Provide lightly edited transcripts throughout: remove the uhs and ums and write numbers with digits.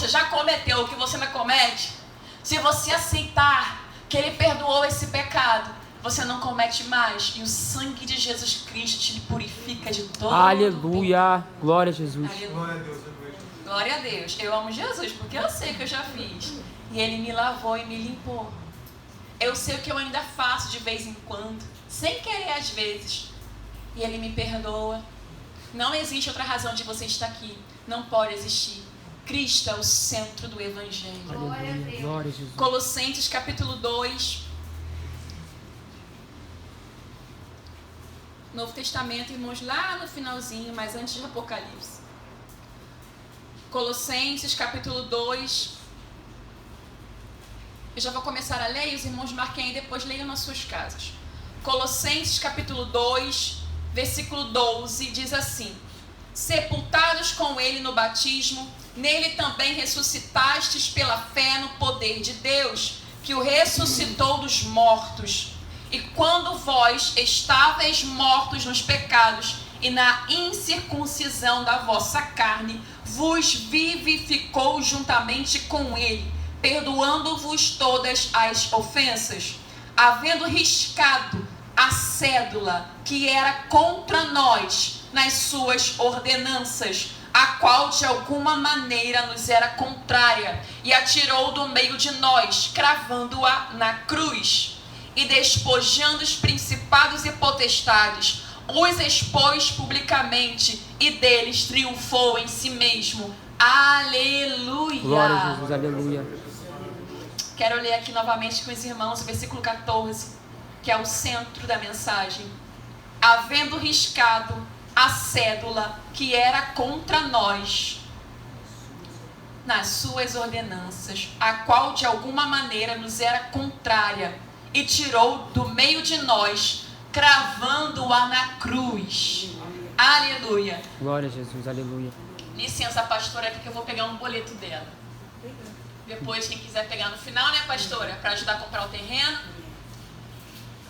você já cometeu ou que você ainda comete, se você aceitar que Ele perdoou esse pecado, você não comete mais. E o sangue de Jesus Cristo te purifica de todo Aleluia. Glória a Jesus. Glória a Deus. Glória a Deus. Eu amo Jesus porque eu sei que eu já fiz. E Ele me lavou e me limpou. Eu sei o que eu ainda faço de vez em quando, sem querer às vezes. E Ele me perdoa. Não existe outra razão de você estar aqui. Não pode existir. Cristo é o centro do Evangelho. Glória a Deus. Glória a Jesus. Colossenses capítulo 2. Novo Testamento, irmãos, lá no finalzinho, mas antes de Apocalipse. Colossenses capítulo 2. Eu já vou começar a ler e os irmãos marquem aí, depois leiam nas suas casas. Colossenses capítulo 2, versículo 12, diz assim: sepultados com Ele no batismo, nele também ressuscitastes pela fé no poder de Deus, que o ressuscitou dos mortos. E quando vós estáveis mortos nos pecados e na incircuncisão da vossa carne, vos vivificou juntamente com Ele, perdoando-vos todas as ofensas, havendo riscado a cédula que era contra nós nas suas ordenanças, a qual de alguma maneira nos era contrária, e a tirou do meio de nós, cravando-a na cruz. E despojando os principados e potestades, os expôs publicamente, e deles triunfou em si mesmo. Aleluia! Glória a Jesus, aleluia. Quero ler aqui novamente com os irmãos o versículo 14, que é o centro da mensagem. Havendo riscado a cédula que era contra nós nas suas ordenanças, a qual de alguma maneira nos era contrária, e tirou do meio de nós, cravando-a na cruz. Aleluia. Glória a Jesus, aleluia. Licença, pastora, aqui que eu vou pegar um boleto dela. Depois, quem quiser pegar no final, né, pastora? Para ajudar a comprar o terreno.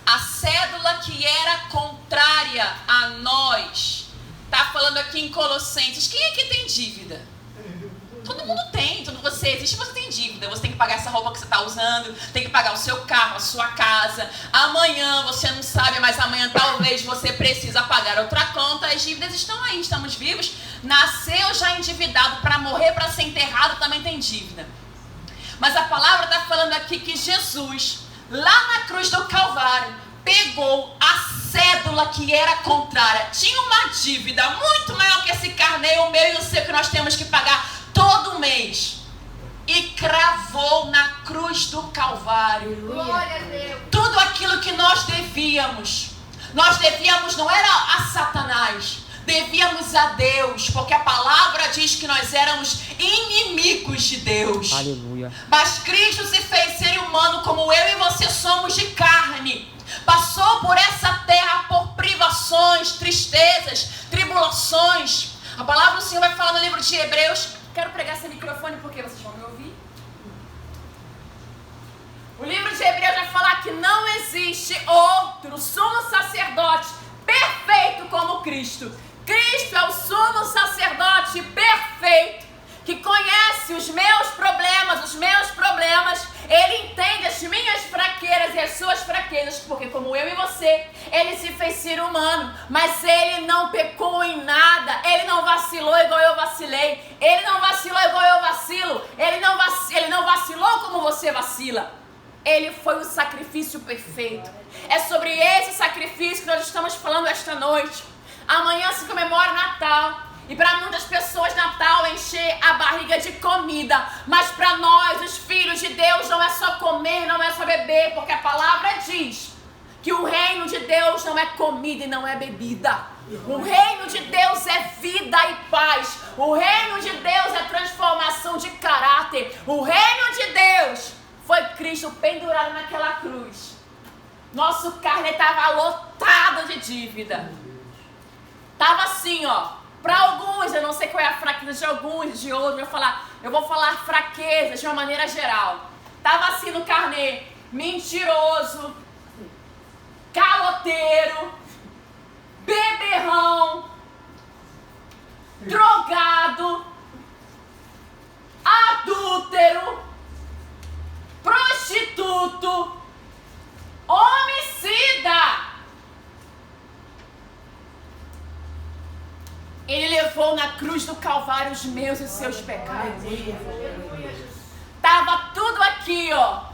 A cédula que era contrária a nós. Tá falando aqui em Colossenses. Quem é que tem dívida? Todo mundo tem, você existe, você tem dívida. Você tem que pagar essa roupa que você está usando, tem que pagar o seu carro, a sua casa. Amanhã você não sabe, mas amanhã talvez você precisa pagar outra conta. As dívidas estão aí, estamos vivos. Nasceu já endividado, para morrer, para ser enterrado, também tem dívida. Mas a palavra está falando aqui que Jesus, lá na cruz do Calvário, pegou a cédula que era contrária. Tinha uma dívida muito maior que esse carneiro, o meu e o seu, que nós temos que pagar todo mês, e cravou na cruz do Calvário. Glória a Deus. Tudo aquilo que nós devíamos não era a Satanás, devíamos a Deus, porque a palavra diz que nós éramos inimigos de Deus. Aleluia. Mas Cristo se fez ser humano como eu e você somos de carne. Passou por essa terra por privações, tristezas, tribulações. A palavra do Senhor vai falar no livro de Hebreus. Quero pregar esse microfone porque vocês vão me ouvir. O livro de Hebreus vai falar que não existe outro sumo sacerdote perfeito como Cristo. Cristo é o sumo sacerdote perfeito, que conhece os meus problemas, Ele entende as minhas fraquezas e as suas fraquezas, porque como eu e você, Ele se fez ser humano, mas Ele não pecou em nada, Ele não vacilou igual eu vacilei, Ele não vacilou igual eu vacilo, Ele não vacilou como você vacila. Ele foi o sacrifício perfeito. É sobre esse sacrifício que nós estamos falando esta noite. Amanhã se comemora Natal. E para muitas pessoas Natal é encher a barriga de comida. Mas para nós, os filhos de Deus, não é só comer, não é só beber. Porque a palavra diz que o reino de Deus não é comida e não é bebida. O reino de Deus é vida e paz. O reino de Deus é transformação de caráter. O reino de Deus foi Cristo pendurado naquela cruz. Nosso carne estava lotado de dívida. Estava assim, ó. Para alguns, eu não sei qual é a fraqueza de alguns, de outros, eu vou falar fraquezas de uma maneira geral. Estava assim no carnê: mentiroso, caloteiro, beberrão, drogado, adúltero, cruz do Calvário os meus e os seus pecados. Tava tudo aqui, ó.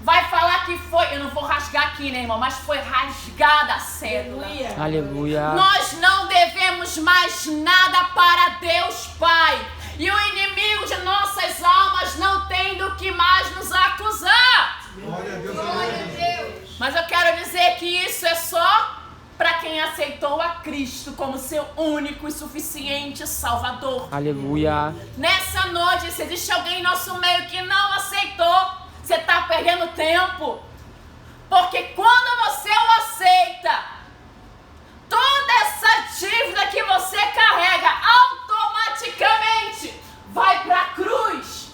Vai falar que foi, eu não vou rasgar aqui, né, irmão? Mas foi rasgada a cédula. Aleluia. Nós não devemos mais nada para Deus Pai. E o inimigo de nossas almas não tem do que mais nos acusar. Glória a Deus. Glória a Deus. Mas eu quero dizer que isso é só para quem aceitou a Cristo como seu único e suficiente Salvador. Aleluia. Nessa noite, se existe alguém em nosso meio que não aceitou, você está perdendo tempo. Porque quando você o aceita, toda essa dívida que você carrega automaticamente vai para a cruz.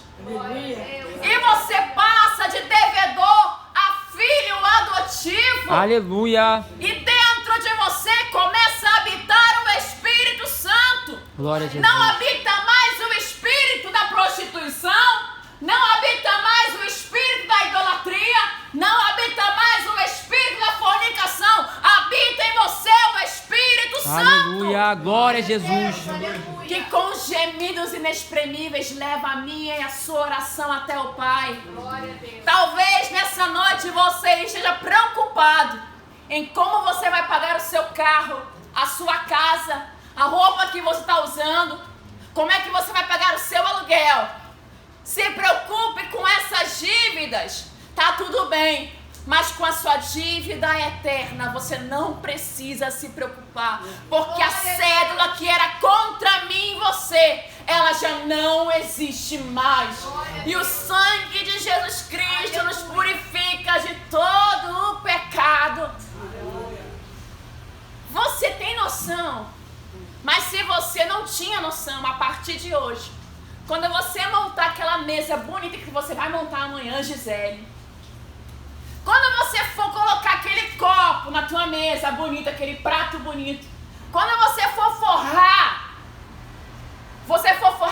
E você passa de devedor a filho adotivo. Aleluia. E dentro de você começa a habitar o Espírito Santo. Glória a Jesus. Não habita mais o espírito da prostituição. Não habita mais o espírito da idolatria. Não habita mais o espírito da fornicação. Habita em você o Espírito Santo. Aleluia. Glória a Jesus. Que com gemidos inexprimíveis leva a minha e a sua oração até o Pai. Talvez nessa noite você esteja preocupado em como você vai pagar o seu carro, a sua casa, a roupa que você está usando, como é que você vai pagar o seu aluguel. Se preocupe com essas dívidas, tá tudo bem, mas com a sua dívida eterna você não precisa se preocupar, porque a cédula que era contra mim e você, ela já não existe mais. E o sangue de Jesus Cristo nos purifica de todo o pecado. Você tem noção? Mas se você não tinha noção, a partir de hoje, quando você montar aquela mesa bonita que você vai montar amanhã, Gisele, quando você for colocar aquele copo na tua mesa bonita, aquele prato bonito, quando você for forrar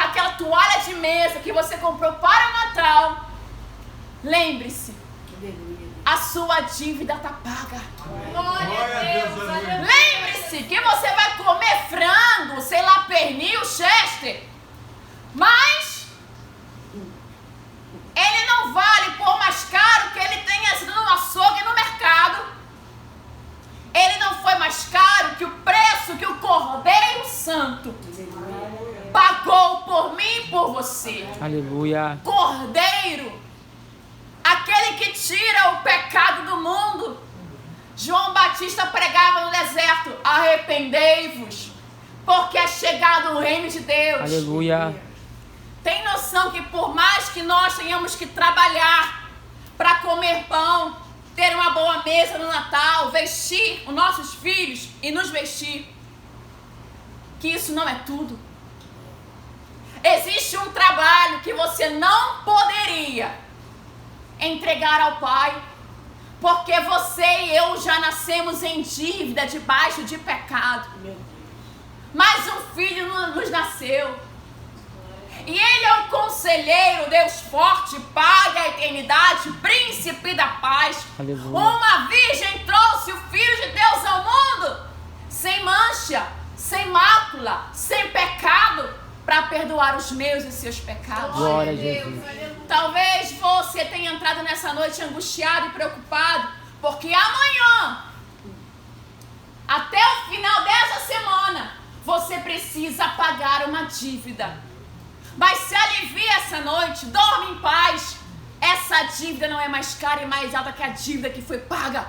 aquela toalha de mesa que você comprou para o Natal, lembre-se, a sua dívida está paga. Glória a Deus. Lembre-se que você vai comer frango, sei lá, pernil, chester, mas ele não vale por mais caro que ele tenha sido no açougue e no mercado. Ele não foi mais caro que o preço que o Cordeiro Santo pagou por mim e por você. Aleluia. Cordeiro, aquele que tira o pecado do mundo. João Batista pregava no deserto: arrependei-vos, porque é chegado o reino de Deus. Aleluia. Tem noção que por mais que nós tenhamos que trabalhar para comer pão, ter uma boa mesa no Natal, vestir os nossos filhos e nos vestir, que isso não é tudo? Existe um trabalho que você não poderia entregar ao Pai, porque você e eu já nascemos em dívida, debaixo de pecado. Mas um filho nos nasceu. E ele é o conselheiro, Deus forte, Pai da eternidade, príncipe da paz. Aleluia. Uma virgem trouxe o Filho de Deus ao mundo, sem mancha, sem mácula, sem pecado, para perdoar os meus e seus pecados. Glória a Jesus. Talvez você tenha entrado nessa noite angustiado e preocupado, porque amanhã, até o final dessa semana, você precisa pagar uma dívida. Mas se alivia essa noite, dorme em paz. Essa dívida não é mais cara e mais alta que a dívida que foi paga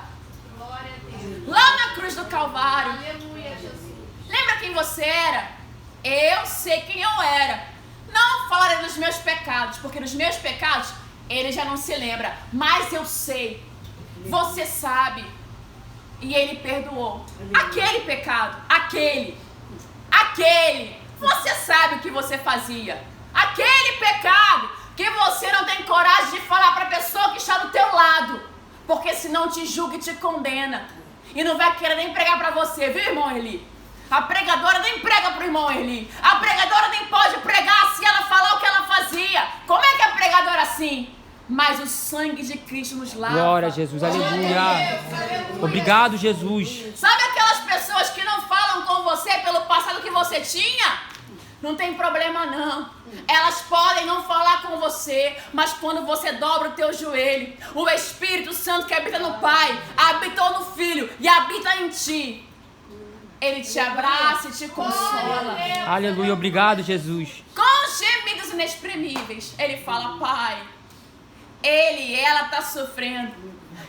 lá na cruz do Calvário. Aleluia, Jesus. Lembra quem você era? Eu sei quem eu era. Não falarei dos meus pecados, porque nos meus pecados ele já não se lembra. Mas eu sei, você sabe, e ele perdoou aquele pecado, aquele. Você sabe o que você fazia. Aquele pecado que você não tem coragem de falar para a pessoa que está do teu lado, porque senão te julga e te condena. E não vai querer nem pregar para você, viu, irmão Eli? A pregadora nem prega para o irmão Eli. A pregadora nem pode pregar se ela falar o que ela fazia. Como é que é pregadora assim? Mas o sangue de Cristo nos lava. Glória a Jesus. Aleluia. Obrigado, Jesus. Sabe aquelas pessoas que não falam com você pelo passado que você tinha? Não tem problema não. Elas podem não falar com você, mas quando você dobra o teu joelho, o Espírito Santo que habita no Pai, habitou no Filho e habita em ti. Ele te abraça e te consola. Aleluia, obrigado, Jesus. Com gemidos inexprimíveis, ele fala: Pai, ele e ela tá sofrendo.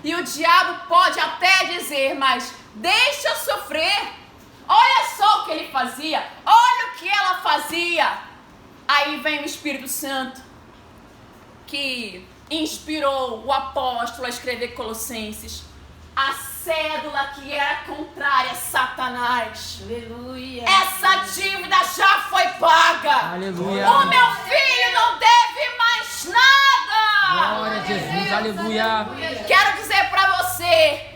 E o diabo pode até dizer: mas deixa sofrer. Olha só o que ele fazia. Olha o que ela fazia. Aí vem o Espírito Santo, que inspirou o apóstolo a escrever Colossenses. A cédula que era contrária a Satanás. Aleluia. Essa dívida já foi paga. Aleluia. O meu filho não deve mais nada. Glória a Jesus, aleluia. Quero dizer pra você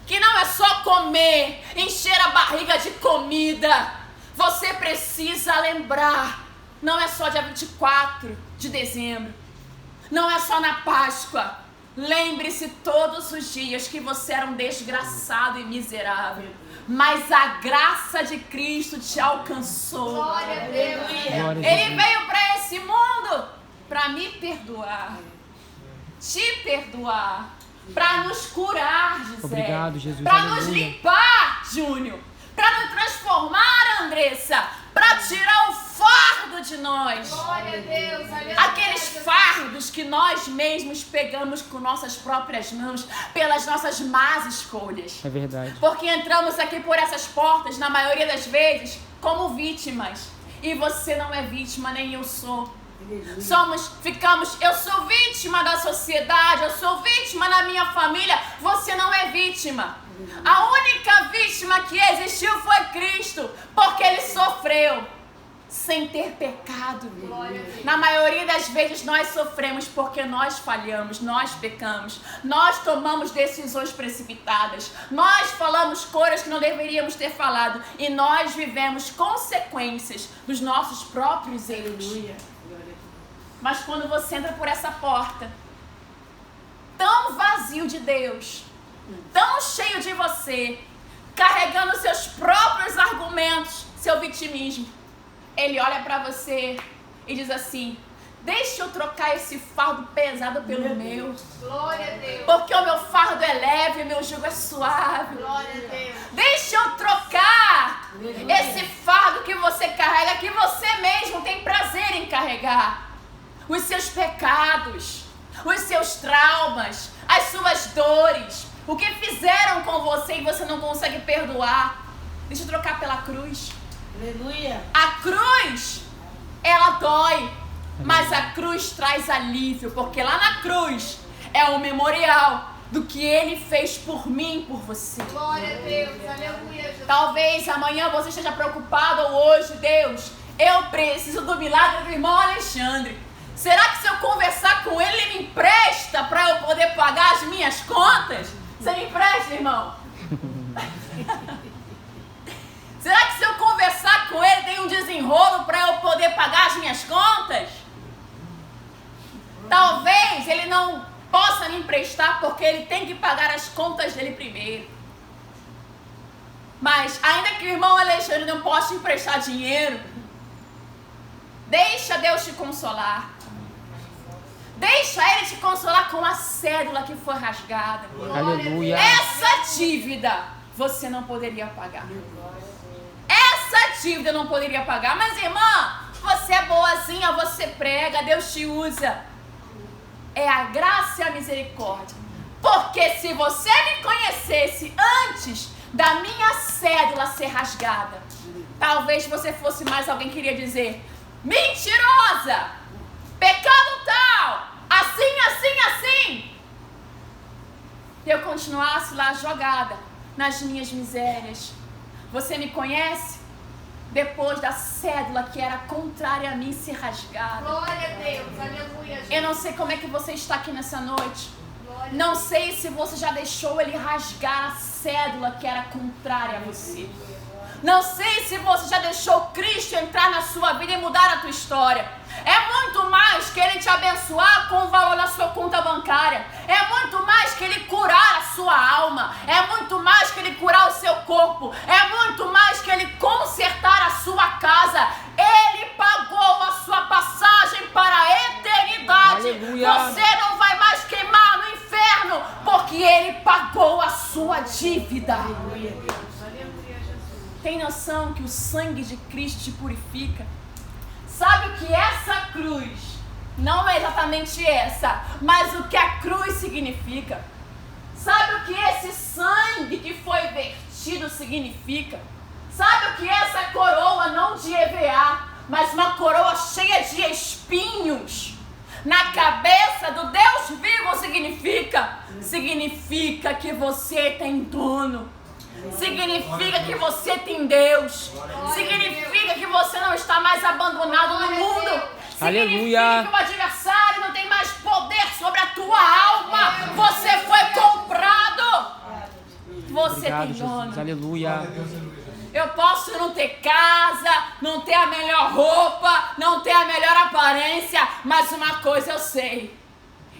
que não é só comer, encher a barriga de comida. Você precisa lembrar, não é só dia 24 de dezembro, não é só na Páscoa. Lembre-se todos os dias que você era um desgraçado e miserável, mas a graça de Cristo te alcançou. Glória a Deus. Glória a Ele Jesus. veio para esse mundo para me perdoar, te perdoar, para nos curar, Gisele. Obrigado, Jesus. Para nos Aleluia. limpar, Júnior. Para nos transformar, Andressa. Para tirar o fardo de nós. Glória a Deus. Aleluia. Aqueles fardos que nós mesmos pegamos com nossas próprias mãos pelas nossas más escolhas. É verdade. Porque entramos aqui por essas portas, na maioria das vezes, como vítimas. E você não é vítima, nem eu sou. Eu sou vítima da sociedade, eu sou vítima na minha família, você não é vítima. A única vítima que existiu foi Cristo, porque Ele sofreu sem ter pecado. Na maioria das vezes nós sofremos porque nós falhamos, nós pecamos, nós tomamos decisões precipitadas, nós falamos coisas que não deveríamos ter falado e nós vivemos consequências dos nossos próprios erros. Mas quando você entra por essa porta, tão vazio de Deus, tão cheio de você, carregando seus próprios argumentos, seu vitimismo, Ele olha para você e diz assim: deixa eu trocar esse fardo pesado pelo meu. Glória a Deus. Porque o meu fardo é leve, o meu jugo é suave. Glória a Deus. Deixa eu trocar esse fardo que você carrega, que você mesmo tem prazer em carregar. Os seus pecados, os seus traumas, as suas dores, o que fizeram com você e você não consegue perdoar. Deixa eu trocar pela cruz. Aleluia. A cruz, ela dói, mas a cruz traz alívio, porque lá na cruz é o memorial do que Ele fez por mim e por você. Glória a Deus. Aleluia. Jesus. Talvez amanhã você esteja preocupado, ou hoje, Deus, eu preciso do milagre do irmão Alexandre. Será que se eu conversar com ele, ele me empresta para eu poder pagar as minhas contas? Você me empresta, irmão? Será que se eu conversar com ele, tem um desenrolo para eu poder pagar as minhas contas? Talvez ele não possa me emprestar porque ele tem que pagar as contas dele primeiro. Mas ainda que o irmão Alexandre não possa te emprestar dinheiro, deixa Deus te consolar. Deixa Ele te consolar com a cédula que foi rasgada. Aleluia. Essa dívida você não poderia pagar. Essa dívida não poderia pagar. Mas irmã, você é boazinha, você prega, Deus te usa. É a graça e a misericórdia. Porque se você me conhecesse antes da minha cédula ser rasgada, talvez você fosse mais alguém que iria dizer: mentirosa, pecado tal, assim, assim, assim. E eu continuasse lá jogada nas minhas misérias. Você me conhece depois da cédula que era contrária a mim ser rasgada. Glória a Deus. Aleluia. Jesus. Eu não sei como é que você está aqui nessa noite. Não sei se você já deixou Ele rasgar a cédula que era contrária a você. Não sei se você já deixou Cristo entrar na sua vida e mudar a tua história. É muito mais que Ele te abençoar com o valor na sua conta bancária. É muito mais que Ele curar a sua alma. É muito mais que Ele curar o seu corpo. É muito mais que Ele consertar a sua casa. Ele Aleluia. Você não vai mais queimar no inferno, porque Ele pagou a sua dívida. Aleluia, Jesus. Tem noção que o sangue de Cristo te purifica? Sabe o que essa cruz, não é exatamente essa, mas o que a cruz significa? Sabe o que esse sangue que foi vertido significa? Sabe o que essa coroa, não de EVA, mas uma coroa cheia de espinhos na cabeça do Deus vivo significa? Significa que você tem dono. Significa que você tem Deus. Significa que você não está mais abandonado no mundo. Aleluia. Significa que o adversário não tem mais poder sobre a tua alma. Você foi comprado. Você Obrigado, tem dono. Jesus. Aleluia. Eu posso não ter casa, não ter a melhor roupa, não ter a melhor aparência, mas uma coisa eu sei.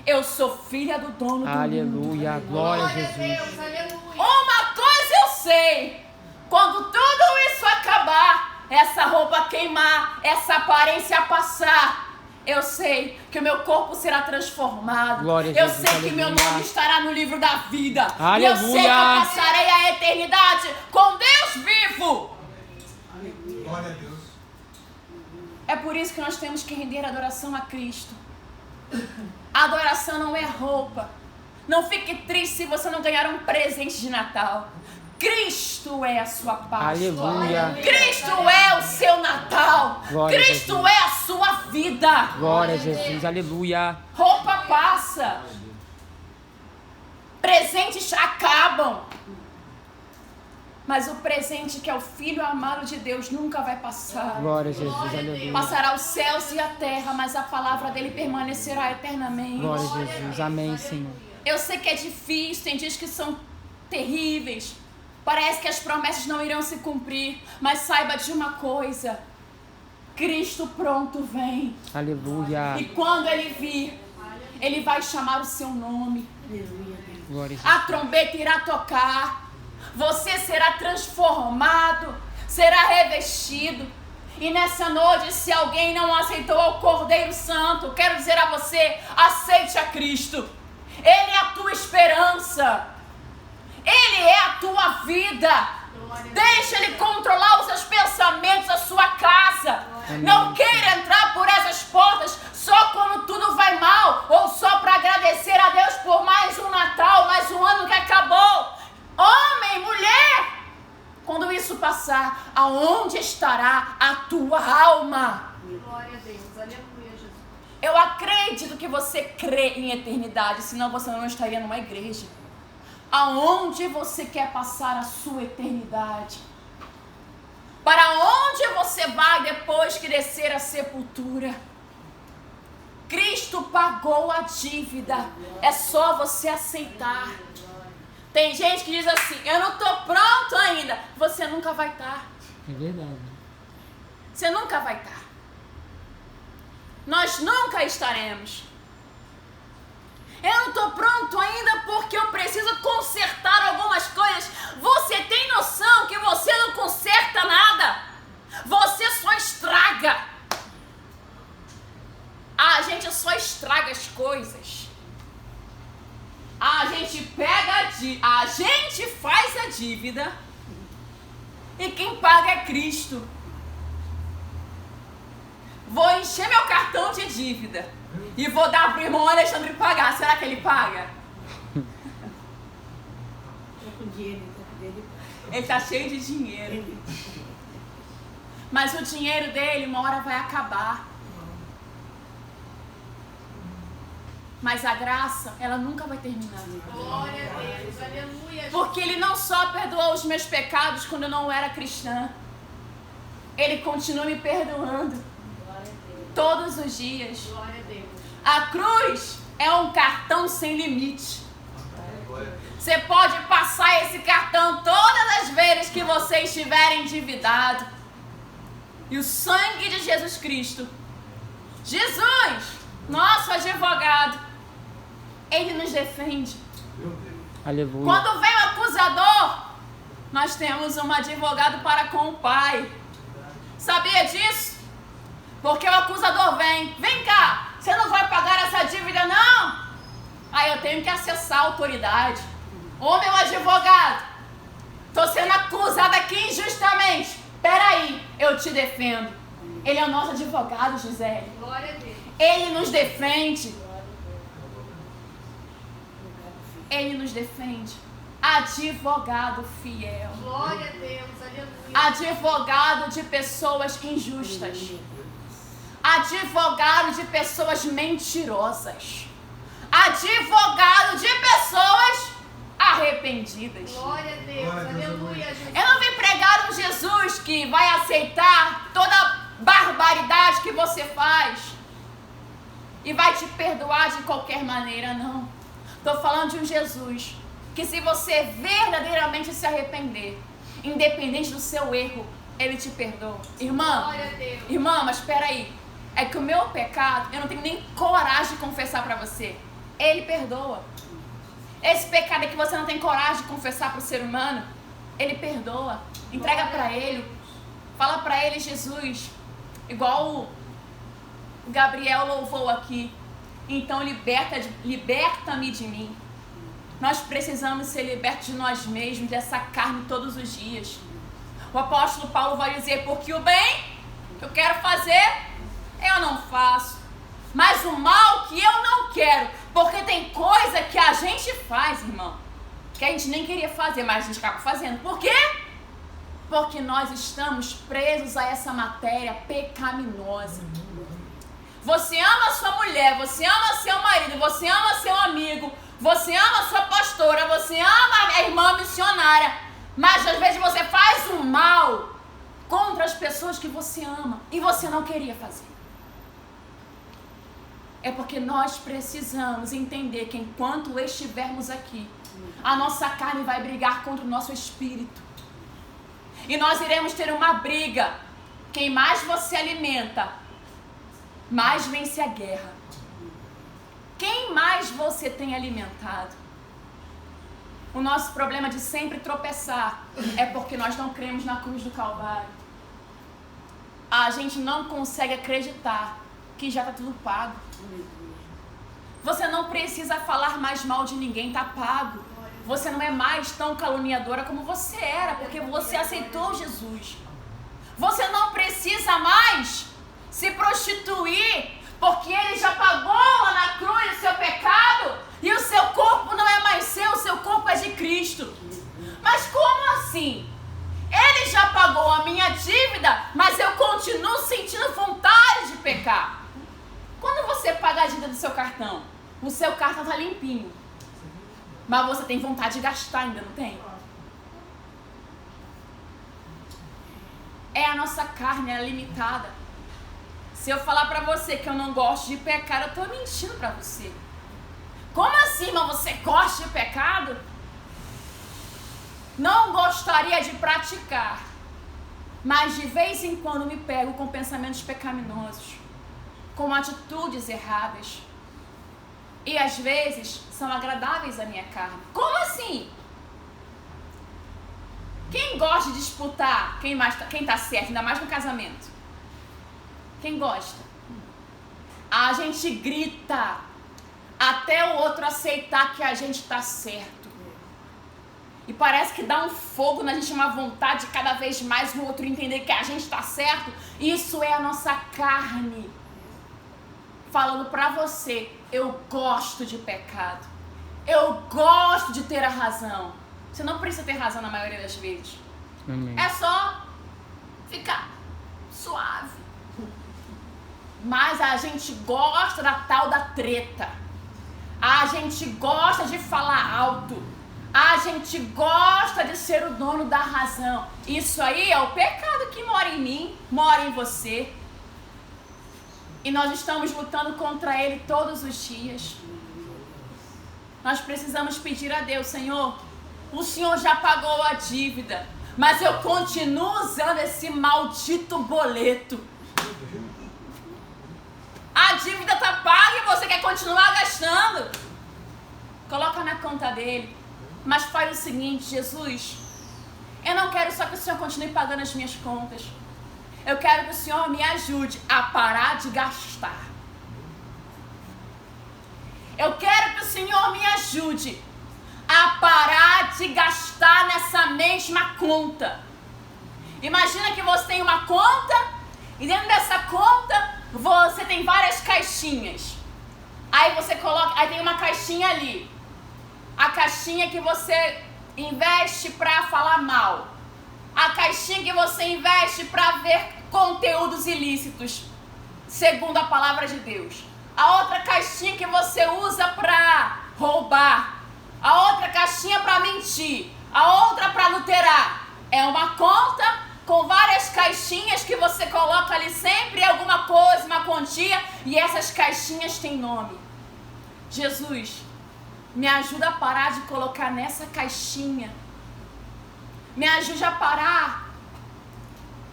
Eu sou filha do dono do mundo. Aleluia. Glória a Jesus. Deus, aleluia. Uma coisa eu sei. Quando tudo isso acabar, essa roupa queimar, essa aparência passar, eu sei que o meu corpo será transformado. Glória a Eu Jesus, sei que meu aleluia. nome estará no livro da vida. Aleluia. E eu sei que eu passarei a eternidade com Deus vivo. Glória a Deus. É por isso que nós temos que render adoração a Cristo. A adoração não é roupa. Não fique triste se você não ganhar um presente de Natal. Cristo é a sua Páscoa. Aleluia. Cristo é o seu Natal. Glória a Cristo Jesus. é a sua vida. Glória a Jesus. Aleluia. Roupa passa. Presentes acabam. Mas o presente que é o Filho amado de Deus nunca vai passar. Glória a Jesus. Aleluia. Passará os céus e a terra, mas a palavra dele permanecerá eternamente. Glória a Jesus. Amém, Senhor. Eu sei que é difícil, tem dias que são terríveis. Parece que as promessas não irão se cumprir. Mas saiba de uma coisa. Cristo pronto vem. Aleluia. E quando ele vir, ele vai chamar o seu nome. Glória a A Jesus. trombeta irá tocar. Você será transformado. Será revestido. E nessa noite, se alguém não aceitou o Cordeiro Santo, quero dizer a você, aceite a Cristo. Ele é a tua esperança. Ele é a tua vida. Deixa Ele controlar os seus pensamentos, a sua casa. Não queira entrar por essas portas só quando tudo vai mal, ou só para agradecer a Deus por mais um Natal, mais um ano que acabou. Homem, mulher, quando isso passar, aonde estará a tua alma? Glória a Deus, aleluia, Jesus. Eu acredito que você crê em eternidade, senão você não estaria numa igreja. Aonde você quer passar a sua eternidade? Para onde você vai depois que descer a sepultura? Cristo pagou a dívida. É só você aceitar. Tem gente que diz assim, eu não estou pronto ainda. Você nunca vai estar. É verdade. Você nunca vai estar. Nós nunca estaremos. Eu não estou pronto ainda porque eu preciso consertar algumas coisas. Você tem noção que você não conserta nada? Você só estraga. A gente só estraga as coisas. A gente pega a gente faz a dívida e quem paga é Cristo. Vou encher meu cartão de dívida e vou dar para o irmão Alexandre pagar. Será que ele paga? Ele está cheio de dinheiro. Mas o dinheiro dele uma hora vai acabar. Mas a graça, ela nunca vai terminar. Glória a Deus, aleluia, Jesus. Porque ele não só perdoou os meus pecados quando eu não era cristã. Ele continua me perdoando todos os dias. Glória a Deus. A cruz é um cartão sem limite. Você pode passar esse cartão todas as vezes que você estiver endividado. E o sangue de Jesus Cristo, Jesus, nosso advogado, ele nos defende. Aleluia. Quando vem o acusador, nós temos um advogado para com o Pai. Sabia disso? Porque o acusador vem cá, você não vai pagar essa dívida tenho que acessar a autoridade. Ô, meu advogado, tô sendo acusado aqui injustamente. Peraí, eu te defendo. Ele é o nosso advogado, Gisele. Glória a Deus. Ele nos defende. Ele nos defende. Advogado fiel. Glória a Deus. Aleluia. Advogado de pessoas injustas. Advogado de pessoas mentirosas. Advogado de pessoas arrependidas. Glória a Deus. Glória a Deus, Aleluia, Jesus. Eu não vim pregar um Jesus que vai aceitar toda a barbaridade que você faz e vai te perdoar de qualquer maneira, não. Estou falando de um Jesus que, se você verdadeiramente se arrepender, independente do seu erro, Ele te perdoa. Glória a Deus. Irmã, mas espera aí. É que o meu pecado, eu não tenho nem coragem de confessar para você. Ele perdoa. Esse pecado é que você não tem coragem de confessar para o ser humano, Ele perdoa. Entrega para Ele. Fala para Ele, Jesus. Igual o Gabriel louvou aqui. Então liberta-me de mim. Nós precisamos ser libertos de nós mesmos, dessa carne todos os dias. O apóstolo Paulo vai dizer, porque o bem que eu quero fazer, eu não faço. Mas o mal que eu não quero, porque tem coisa que a gente faz, irmão, que a gente nem queria fazer, mas a gente acaba fazendo. Por quê? Porque nós estamos presos a essa matéria pecaminosa. Você ama sua mulher, você ama seu marido, você ama seu amigo, você ama sua pastora, você ama a irmã missionária, mas às vezes você faz um mal contra as pessoas que você ama e você não queria fazer. É porque nós precisamos entender que enquanto estivermos aqui, a nossa carne vai brigar contra o nosso espírito. E nós iremos ter uma briga. Quem mais você alimenta, mais vence a guerra. Quem mais você tem alimentado? O nosso problema de sempre tropeçar é porque nós não cremos na cruz do Calvário. A gente não consegue acreditar que já está tudo pago. Você não precisa falar mais mal de ninguém, está pago. Você não é mais tão caluniadora como você era, porque você aceitou Jesus. Você não precisa mais se prostituir, porque Ele já pagou lá na cruz o seu pecado, e o seu corpo não é mais seu, o seu corpo é de Cristo. Mas como assim? Ele já pagou a minha dívida, mas eu continuo sentindo vontade de pecar. Quando você paga a dívida do seu cartão, o seu cartão está limpinho, mas você tem vontade de gastar ainda, não tem? É a nossa carne, ela é limitada. Se eu falar pra você que eu não gosto de pecar, eu tô mentindo pra você. Como assim, mas você gosta de pecado? Não gostaria de praticar, mas de vez em quando me pego com pensamentos pecaminosos, com atitudes erradas. E às vezes são agradáveis à minha carne. Como assim? Quem gosta de disputar quem tá certo, ainda mais no casamento? Quem gosta? A gente grita até o outro aceitar que a gente tá certo. E parece que dá um fogo na gente, uma vontade de cada vez mais o outro entender que a gente tá certo. Isso é a nossa carne falando pra você, eu gosto de pecado. Eu gosto de ter a razão. Você não precisa ter razão na maioria das vezes. Amém. É só ficar suave. Mas a gente gosta da tal da treta. A gente gosta de falar alto. A gente gosta de ser o dono da razão. Isso aí é o pecado que mora em mim, mora em você. E nós estamos lutando contra ele todos os dias. Nós precisamos pedir a Deus, Senhor, o Senhor já pagou a dívida, mas eu continuo usando esse maldito boleto. A dívida está paga e você quer continuar gastando. Coloca na conta dele. Mas faz o seguinte, Jesus, eu não quero só que o Senhor continue pagando as minhas contas. Eu quero que o Senhor me ajude a parar de gastar. Eu quero que o Senhor me ajude a parar de gastar nessa mesma conta. Imagina que você tem uma conta e dentro dessa conta você tem várias caixinhas. Aí você coloca, aí tem uma caixinha ali. A caixinha que você investe para falar mal. A caixinha que você investe para ver conteúdos ilícitos, segundo a palavra de Deus. A outra caixinha que você usa para roubar. A outra caixinha para mentir. A outra para adulterar. É uma conta com várias caixinhas que você coloca ali sempre alguma coisa, uma quantia, e essas caixinhas têm nome. Jesus, me ajuda a parar de colocar nessa caixinha. Me ajude a parar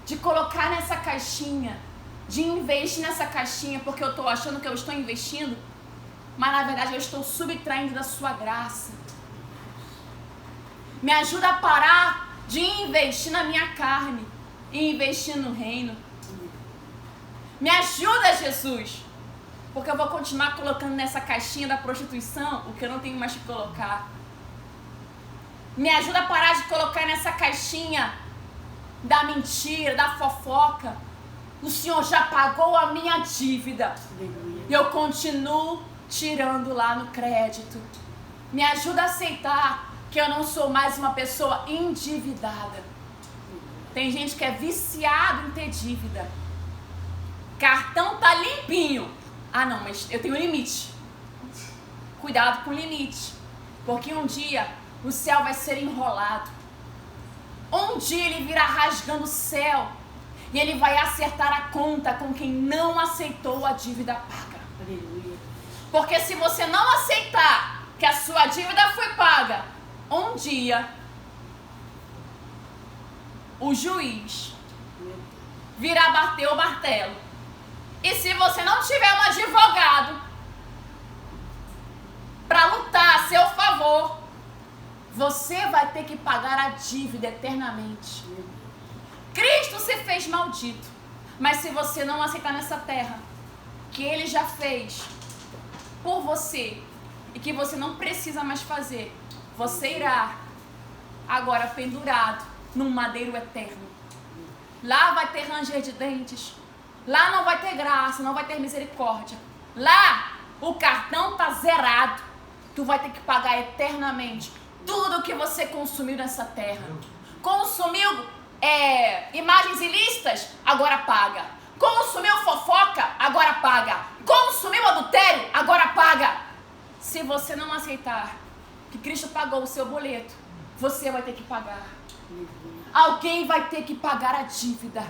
de colocar nessa caixinha, de investir nessa caixinha, porque eu estou achando que eu estou investindo, mas na verdade eu estou subtraindo da sua graça. Me ajuda a parar de investir na minha carne e investir no reino. Me ajuda, Jesus, porque eu vou continuar colocando nessa caixinha da prostituição o que eu não tenho mais que colocar. Me ajuda a parar de colocar nessa caixinha da mentira, da fofoca. O Senhor já pagou a minha dívida e eu continuo tirando lá no crédito. Me ajuda a aceitar que eu não sou mais uma pessoa endividada. Tem gente que é viciado em ter dívida. Cartão tá limpinho. Ah não, mas eu tenho limite. Cuidado com o limite, porque um dia o céu vai ser enrolado. Um dia ele virá rasgando o céu e ele vai acertar a conta com quem não aceitou a dívida paga. Porque se você não aceitar que a sua dívida foi paga, um dia o juiz virá bater o martelo. E se você não tiver um advogado para lutar a seu favor, você vai ter que pagar a dívida eternamente. Cristo se fez maldito, mas se você não aceitar nessa terra que Ele já fez por você e que você não precisa mais fazer, você irá agora pendurado num madeiro eterno. Lá vai ter ranger de dentes, lá não vai ter graça, não vai ter misericórdia. Lá o cartão tá zerado. Tu vai ter que pagar eternamente tudo que você consumiu nessa terra. Consumiu imagens ilícitas? Agora paga. Consumiu fofoca? Agora paga. Consumiu adultério? Agora paga. Se você não aceitar que Cristo pagou o seu boleto, você vai ter que pagar. Alguém vai ter que pagar a dívida.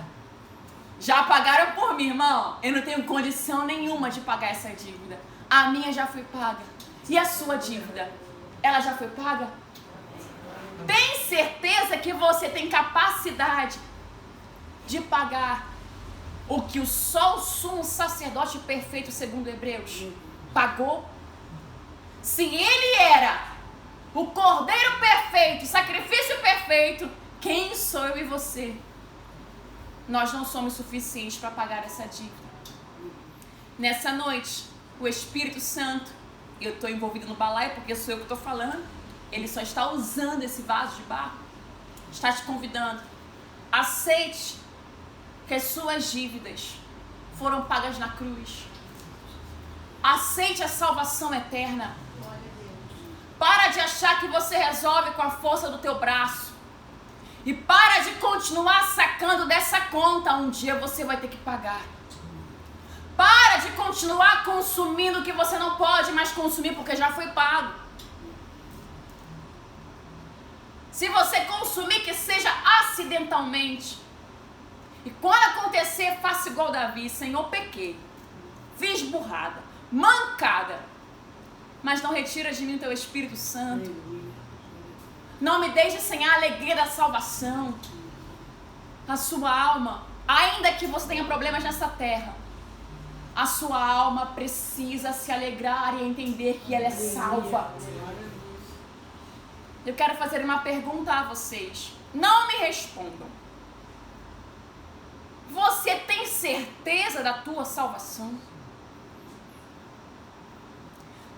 Já pagaram por mim, irmão. Eu não tenho condição nenhuma de pagar essa dívida. A minha já foi paga. E a sua dívida? Ela já foi paga? Tem certeza que você tem capacidade de pagar o que o só o sumo sacerdote perfeito, segundo Hebreus, pagou? Se ele era o cordeiro perfeito, sacrifício perfeito, quem sou eu e você? Nós não somos suficientes para pagar essa dívida. Nessa noite, o Espírito Santo, eu estou envolvida no balaio porque sou eu que estou falando, ele só está usando esse vaso de barro, está te convidando. Aceite que as suas dívidas foram pagas na cruz. Aceite a salvação eterna. Para de achar que você resolve com a força do teu braço. E para de continuar sacando dessa conta. Um dia você vai ter que pagar. Para de continuar consumindo o que você não pode mais consumir porque já foi pago. Se você consumir, que seja acidentalmente. E quando acontecer, faça igual Davi. Senhor, pequei. Fiz burrada. Mancada. Mas não retira de mim o teu Espírito Santo. Não me deixe sem a alegria da salvação. A sua alma, ainda que você tenha problemas nessa terra, a sua alma precisa se alegrar e entender que ela é salva. Eu quero fazer uma pergunta a vocês. Não me respondam. Você tem certeza da tua salvação?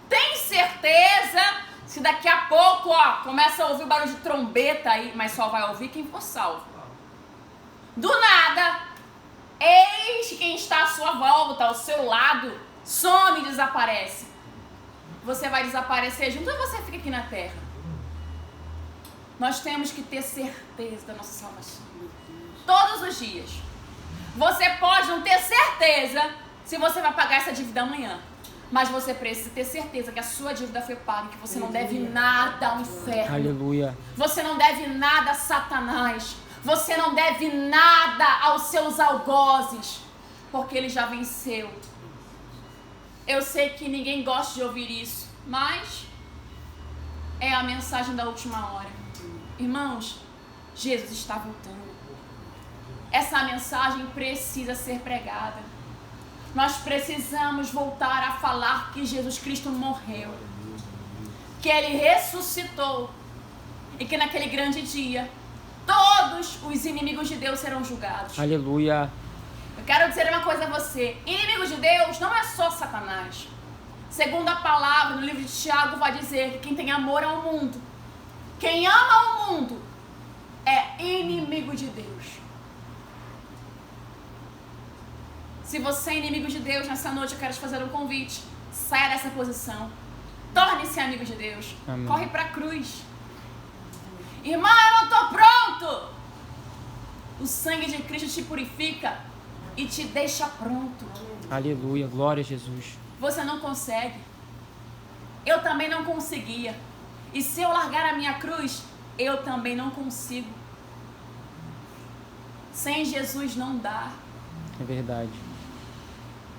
Tem certeza certeza se daqui a pouco, começa a ouvir barulho de trombeta aí, mas só vai ouvir quem for salvo. Do nada, eis quem está à sua volta, ao seu lado, some e desaparece. Você vai desaparecer junto ou você fica aqui na terra? Nós temos que ter certeza da nossa salvação. Todos os dias. Você pode não ter certeza se você vai pagar essa dívida amanhã. Mas você precisa ter certeza que a sua dívida foi paga, que você não deve nada ao inferno. Aleluia. Você não deve nada a Satanás. Você não deve nada aos seus algozes, porque ele já venceu. Eu sei que ninguém gosta de ouvir isso, mas é a mensagem da última hora. Irmãos, Jesus está voltando. Essa mensagem precisa ser pregada. Nós precisamos voltar a falar que Jesus Cristo morreu, que Ele ressuscitou e que naquele grande dia todos os inimigos de Deus serão julgados. Aleluia. Eu quero dizer uma coisa a você. Inimigos de Deus não é só Satanás. Segundo a palavra no livro de Tiago vai dizer que quem tem amor ao mundo, quem ama o mundo, é inimigo de Deus. Se você é inimigo de Deus, nessa noite eu quero te fazer um convite. Saia dessa posição. Torne-se amigo de Deus. Amém. Corre para a cruz. Irmã, eu não estou pronto. O sangue de Cristo te purifica e te deixa pronto. Aleluia. Glória a Jesus. Você não consegue. Eu também não conseguia. E se eu largar a minha cruz, eu também não consigo. Sem Jesus não dá. É verdade.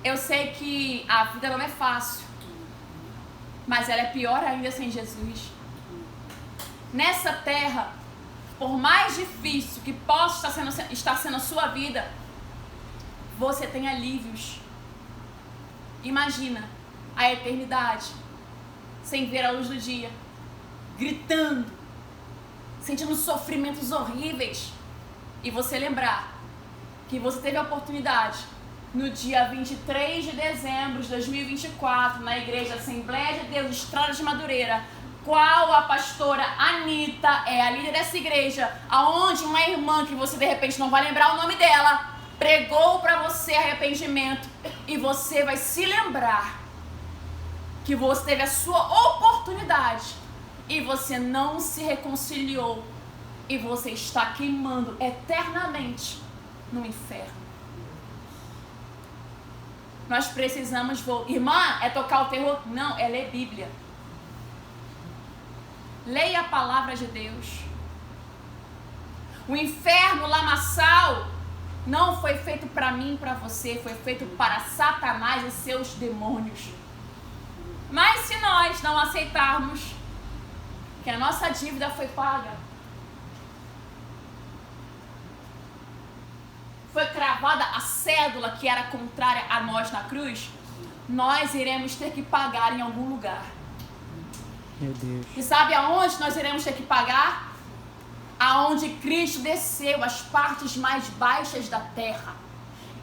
Eu sei que a vida não é fácil, mas ela é pior ainda sem Jesus. Nessa terra, por mais difícil que possa estar sendo a sua vida, você tem alívios. Imagina a eternidade, sem ver a luz do dia, gritando, sentindo sofrimentos horríveis, e você lembrar que você teve a oportunidade no dia 23 de dezembro de 2024, na Igreja Assembleia de Deus, Estrada de Madureira, qual a pastora Anitta é a líder dessa igreja, aonde uma irmã que você de repente não vai lembrar o nome dela, pregou para você arrependimento, e você vai se lembrar que você teve a sua oportunidade e você não se reconciliou e você está queimando eternamente no inferno. Nós precisamos voltar. Irmã, é tocar o terror? Não, é ler Bíblia. Leia a palavra de Deus. O inferno lamaçal não foi feito para mim e para você, foi feito para Satanás e seus demônios. Mas se nós não aceitarmos que a nossa dívida foi paga, foi cravada a cédula que era contrária a nós na cruz, nós iremos ter que pagar em algum lugar. Meu Deus. E sabe aonde nós iremos ter que pagar? Aonde Cristo desceu às partes mais baixas da terra.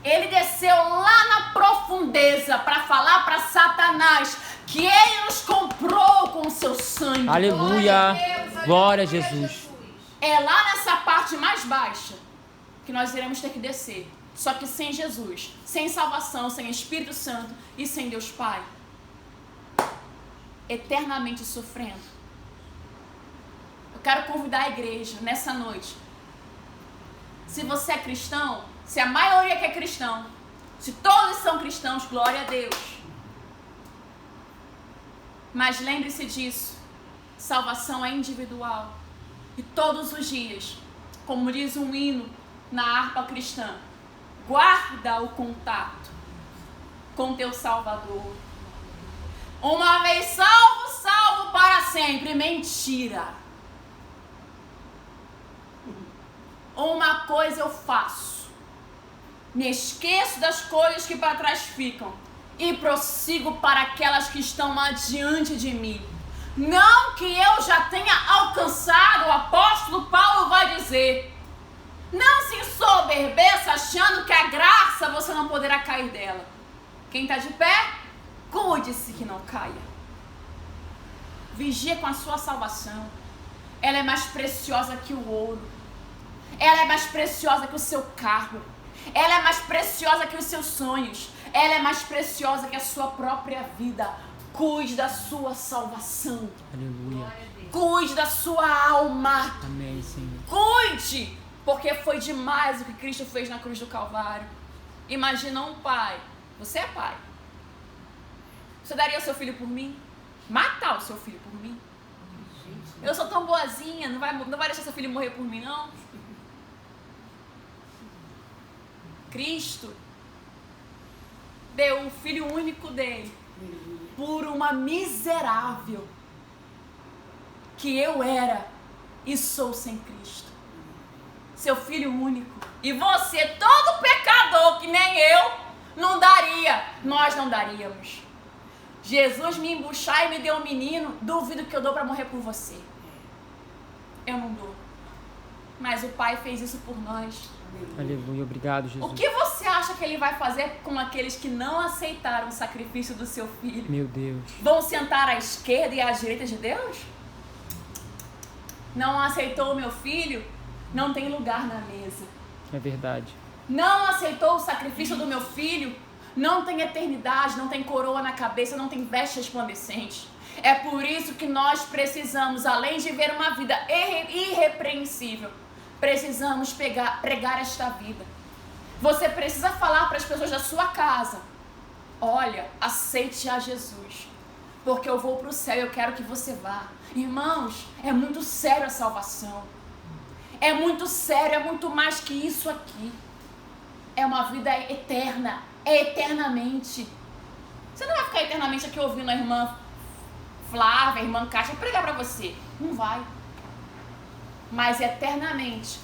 Ele desceu lá na profundeza para falar para Satanás que ele nos comprou com o seu sangue. Aleluia. Glória a Jesus. É lá nessa parte mais baixa que nós iremos ter que descer. Só que sem Jesus, sem salvação, sem Espírito Santo e sem Deus Pai. Eternamente sofrendo. Eu quero convidar a igreja nessa noite. Se você é cristão, se a maioria que é cristão, se todos são cristãos, glória a Deus. Mas lembre-se disso. Salvação é individual. E todos os dias, como diz um hino na harpa cristã, guarda o contato com teu Salvador. Uma vez salvo, salvo para sempre. Mentira. Uma coisa eu faço. Me esqueço das coisas que para trás ficam e prossigo para aquelas que estão adiante de mim. Não que eu já tenha alcançado, o apóstolo Paulo vai dizer. Não se ensoberbeça achando que a graça você não poderá cair dela. Quem está de pé, cuide-se que não caia. vigia com a sua salvação. Ela é mais preciosa que o ouro. Ela é mais preciosa que o seu carro. Ela é mais preciosa que os seus sonhos. Ela é mais preciosa que a sua própria vida. Cuide da sua salvação. Aleluia. Cuide da sua alma. Amém, Senhor. Cuide, porque foi demais o que Cristo fez na cruz do Calvário. Imagina um pai. Você é pai. Você daria o seu filho por mim? Matar o seu filho por mim? Eu sou tão boazinha, não vai deixar seu filho morrer por mim, não? Cristo deu o filho único dele por uma miserável que eu era e sou sem Cristo. Seu filho único. E você, todo pecador que nem eu, não daria. Nós não daríamos. Jesus me embuchar e me deu um menino, duvido que eu dou para morrer por você. Eu não dou. Mas o Pai fez isso por nós. Aleluia. Obrigado, Jesus. O que você acha que Ele vai fazer com aqueles que não aceitaram o sacrifício do seu filho? Meu Deus. Vão sentar à esquerda e à direita de Deus? Não aceitou o meu filho? Não tem lugar na mesa. É verdade. Não aceitou o sacrifício do meu filho? Não tem eternidade, não tem coroa na cabeça, não tem veste resplandecente. É por isso que nós precisamos, além de ver uma vida irrepreensível, precisamos pregar esta vida. Você precisa falar para as pessoas da sua casa: olha, aceite a Jesus, porque eu vou para o céu e eu quero que você vá. Irmãos, é muito sério a salvação. É muito sério, é muito mais que isso aqui. É uma vida eterna, é eternamente. Você não vai ficar eternamente aqui ouvindo a irmã Flávia, a irmã Cátia pregar para você. Não vai. Mas eternamente,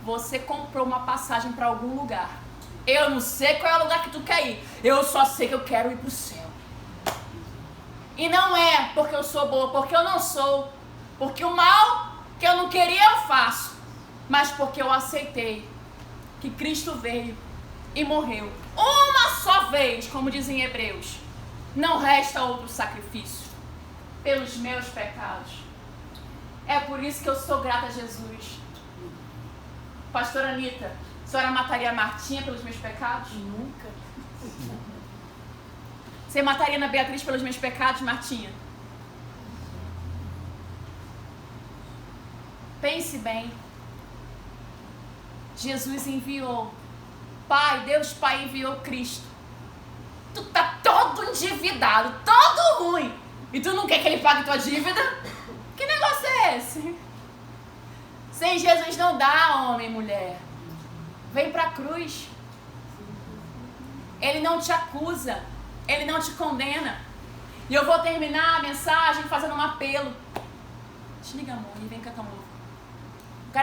você comprou uma passagem para algum lugar. Eu não sei qual é o lugar que tu quer ir. Eu só sei que eu quero ir para o céu. E não é porque eu sou boa, porque eu não sou. Porque o mal que eu não queria eu faço. Mas porque eu aceitei que Cristo veio e morreu uma só vez, como dizem Hebreus. Não resta outro sacrifício pelos meus pecados. É por isso que eu sou grata a Jesus. Pastora Anitta, a senhora mataria a Martinha pelos meus pecados? Nunca. Você mataria a Ana Beatriz pelos meus pecados, Martinha? Pense bem. Jesus enviou. Pai, Deus Pai enviou Cristo. Tu tá todo endividado, todo ruim. E tu não quer que ele pague tua dívida? Que negócio é esse? Sem Jesus não dá, homem e mulher. Vem pra cruz. Ele não te acusa. Ele não te condena. E eu vou terminar a mensagem fazendo um apelo. Desliga, amor, e vem cantar um louvor.